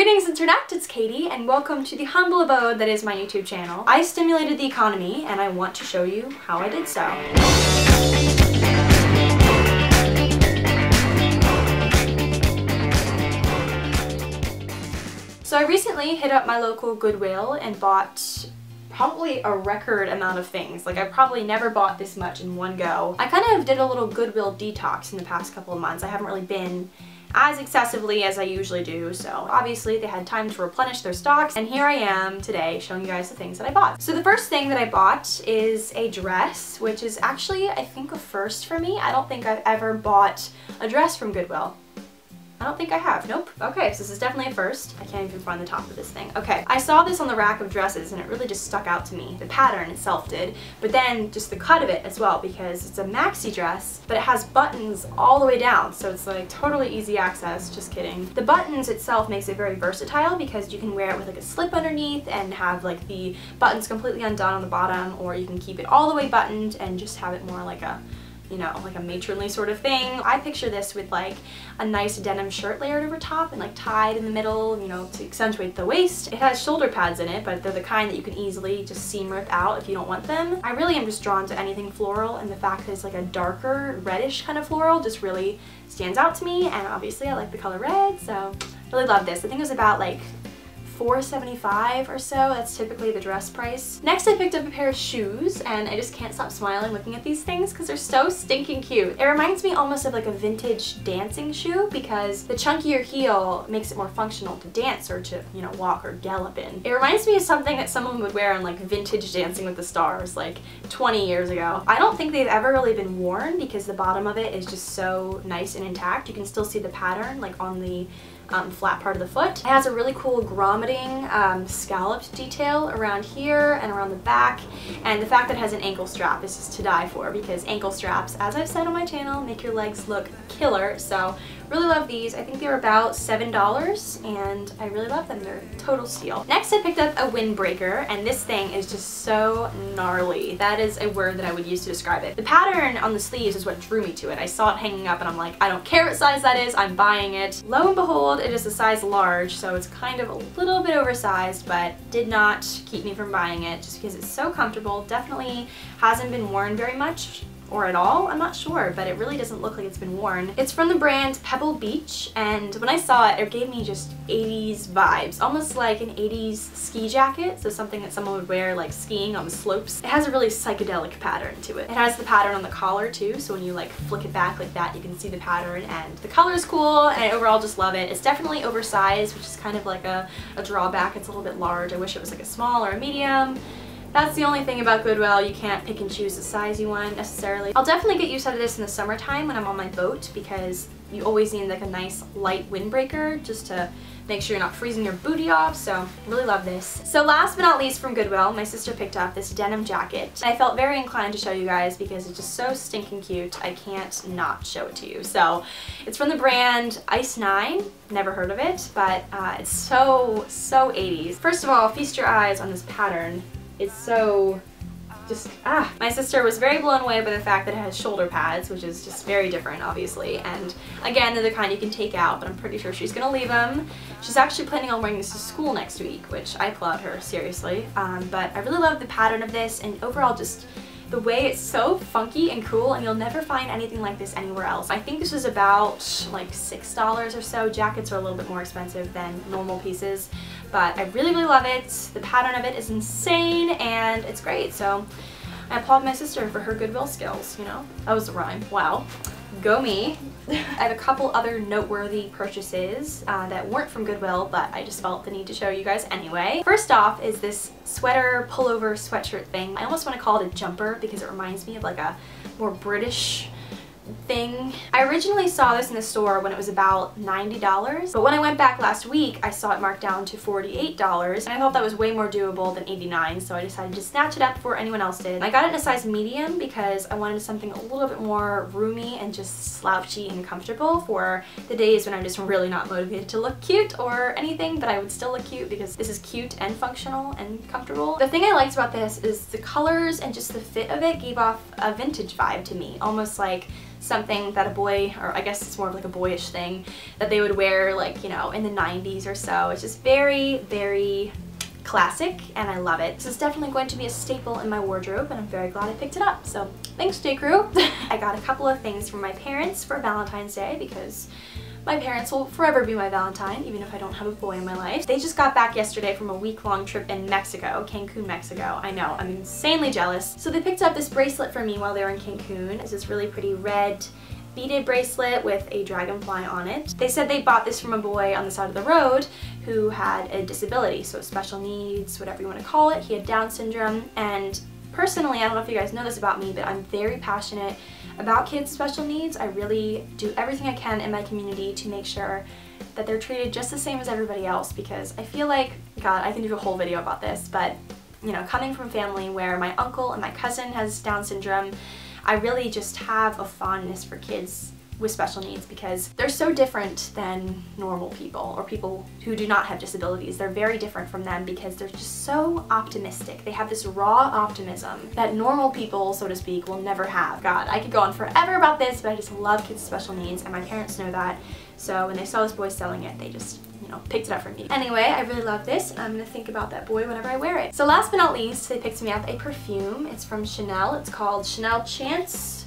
Greetings Internet, it's Katie and welcome to the humble abode that is my YouTube channel. I stimulated the economy and I want to show you how I did so. So I recently hit up my local Goodwill and bought probably a record amount of things. Like, I've probably never bought this much in one go. I kind of did a little Goodwill detox in the past couple of months. I haven't really been as excessively as I usually do, so obviously they had time to replenish their stocks, and here I am today showing you guys the things that I bought. So the first thing that I bought is a dress, which is actually, I think, a first for me. I don't think I've ever bought a dress from Goodwill. I don't think I have. Nope. Okay, so this is definitely a first. I can't even find the top of this thing. Okay, I saw this on the rack of dresses and it really just stuck out to me. The pattern itself did, but then just the cut of it as well, because it's a maxi dress, but it has buttons all the way down, so it's like totally easy access. Just kidding. The buttons itself makes it very versatile because you can wear it with like a slip underneath and have like the buttons completely undone on the bottom, or you can keep it all the way buttoned and just have it more like a, you know, like a matronly sort of thing. I picture this with like a nice denim shirt layered over top and like tied in the middle, you know, to accentuate the waist. It has shoulder pads in it, but they're the kind that you can easily just seam rip out if you don't want them. I really am just drawn to anything floral, and the fact that it's like a darker reddish kind of floral just really stands out to me, and obviously I like the color red, so really love this. I think it was about like $4.75 or so. That's typically the dress price. Next, I picked up a pair of shoes, and I just can't stop smiling looking at these things because they're so stinking cute. It reminds me almost of like a vintage dancing shoe because the chunkier heel makes it more functional to dance or to, you know, walk or gallop in. It reminds me of something that someone would wear on like vintage Dancing with the Stars like 20 years ago. I don't think they've ever really been worn because the bottom of it is just so nice and intact. You can still see the pattern like on the flat part of the foot. It has a really cool grommeting scalloped detail around here and around the back, and the fact that it has an ankle strap is just to die for, because ankle straps, as I've said on my channel, make your legs look killer. So really love these. I think they were about $7 and I really love them. They're a total steal. Next, I picked up a windbreaker, and this thing is just so gnarly. That is a word that I would use to describe it. The pattern on the sleeves is what drew me to it. I saw it hanging up and I'm like, I don't care what size that is, I'm buying it. Lo and behold, it is a size large, so it's kind of a little bit oversized, but did not keep me from buying it just because it's so comfortable. Definitely hasn't been worn very much, or at all, I'm not sure, but it really doesn't look like it's been worn. It's from the brand Pebble Beach, and when I saw it, it gave me just 80s vibes, almost like an 80s ski jacket, so something that someone would wear like skiing on the slopes. It has a really psychedelic pattern to it. It has the pattern on the collar too, so when you like flick it back like that, you can see the pattern, and the color is cool, and I overall just love it. It's definitely oversized, which is kind of like a drawback. It's a little bit large. I wish it was like a small or a medium. That's the only thing about Goodwill. You can't pick and choose the size you want necessarily. I'll definitely get used to this in the summertime when I'm on my boat, because you always need like a nice light windbreaker just to make sure you're not freezing your booty off, so really love this. So last but not least from Goodwill, my sister picked up this denim jacket. I felt very inclined to show you guys because it's just so stinking cute. I can't not show it to you. So it's from the brand Ice 9. Never heard of it, but it's so 80s. First of all, feast your eyes on this pattern. It's so just, My sister was very blown away by the fact that it has shoulder pads, which is just very different, obviously. And again, they're the kind you can take out, but I'm pretty sure she's gonna leave them. She's actually planning on wearing this to school next week, which I applaud her, seriously. But I really love the pattern of this, and overall just the way it's so funky and cool, and you'll never find anything like this anywhere else. I think this was about like $6 or so. Jackets are a little bit more expensive than normal pieces, but I really love it. The pattern of it is insane and it's great, so I applaud my sister for her Goodwill skills, you know? That was a rhyme. Wow. Go me. I have a couple other noteworthy purchases that weren't from Goodwill, but I just felt the need to show you guys anyway. First off is this sweater pullover sweatshirt thing. I almost want to call it a jumper because it reminds me of like a more British thing. I originally saw this in the store when it was about $90, but when I went back last week, I saw it marked down to $48, and I thought that was way more doable than $89, so I decided to snatch it up before anyone else did. I got it in a size medium because I wanted something a little bit more roomy and just slouchy and comfortable for the days when I'm just really not motivated to look cute or anything, but I would still look cute because this is cute and functional and comfortable. The thing I liked about this is the colors and just the fit of it gave off a vintage vibe to me, almost like something that a boy, or I guess it's more of like a boyish thing, that they would wear like, you know, in the 90s or so. It's just very, very classic, and I love it. This is definitely going to be a staple in my wardrobe, and I'm very glad I picked it up. So thanks, J. Crew. I got a couple of things from my parents for Valentine's Day because my parents will forever be my Valentine, even if I don't have a boy in my life. They just got back yesterday from a week-long trip in Mexico, Cancun, Mexico. I know, I'm insanely jealous. So they picked up this bracelet for me while they were in Cancun. It's this really pretty red beaded bracelet with a dragonfly on it. They said they bought this from a boy on the side of the road who had a disability, so special needs, whatever you want to call it. He had Down syndrome, and personally, I don't know if you guys know this about me, but I'm very passionate about kids with special needs. I really do everything I can in my community to make sure that they're treated just the same as everybody else, because I feel like, God, I can do a whole video about this, but you know, coming from a family where my uncle and my cousin has Down syndrome, I really just have a fondness for kids with special needs because they're so different than normal people or people who do not have disabilities. They're very different from them because they're just so optimistic. They have this raw optimism that normal people, so to speak, will never have. God, I could go on forever about this, but I just love kids with special needs, and my parents know that. So when they saw this boy selling it, they just, you know, picked it up for me. Anyway, I really love this, and I'm gonna think about that boy whenever I wear it. So last but not least, they picked me up a perfume. It's from Chanel. It's called Chanel Chance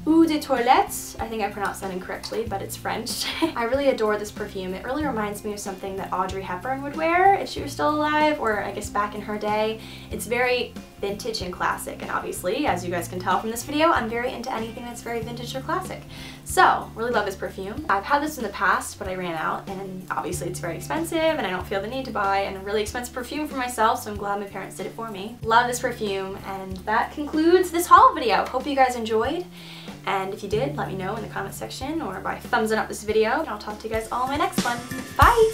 Eau de Toilette. I think I pronounced that incorrectly, but it's French. I really adore this perfume. It really reminds me of something that Audrey Hepburn would wear if she was still alive, or I guess back in her day. It's very vintage and classic, and obviously, as you guys can tell from this video, I'm very into anything that's very vintage or classic. So, really love this perfume. I've had this in the past, but I ran out, and obviously it's very expensive, and I don't feel the need to buy a really expensive perfume for myself, so I'm glad my parents did it for me. Love this perfume, and that concludes this haul video. Hope you guys enjoyed. And if you did, let me know in the comment section or by thumbsing up this video. And I'll talk to you guys all in my next one. Bye!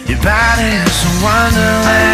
Your body's a wonderland.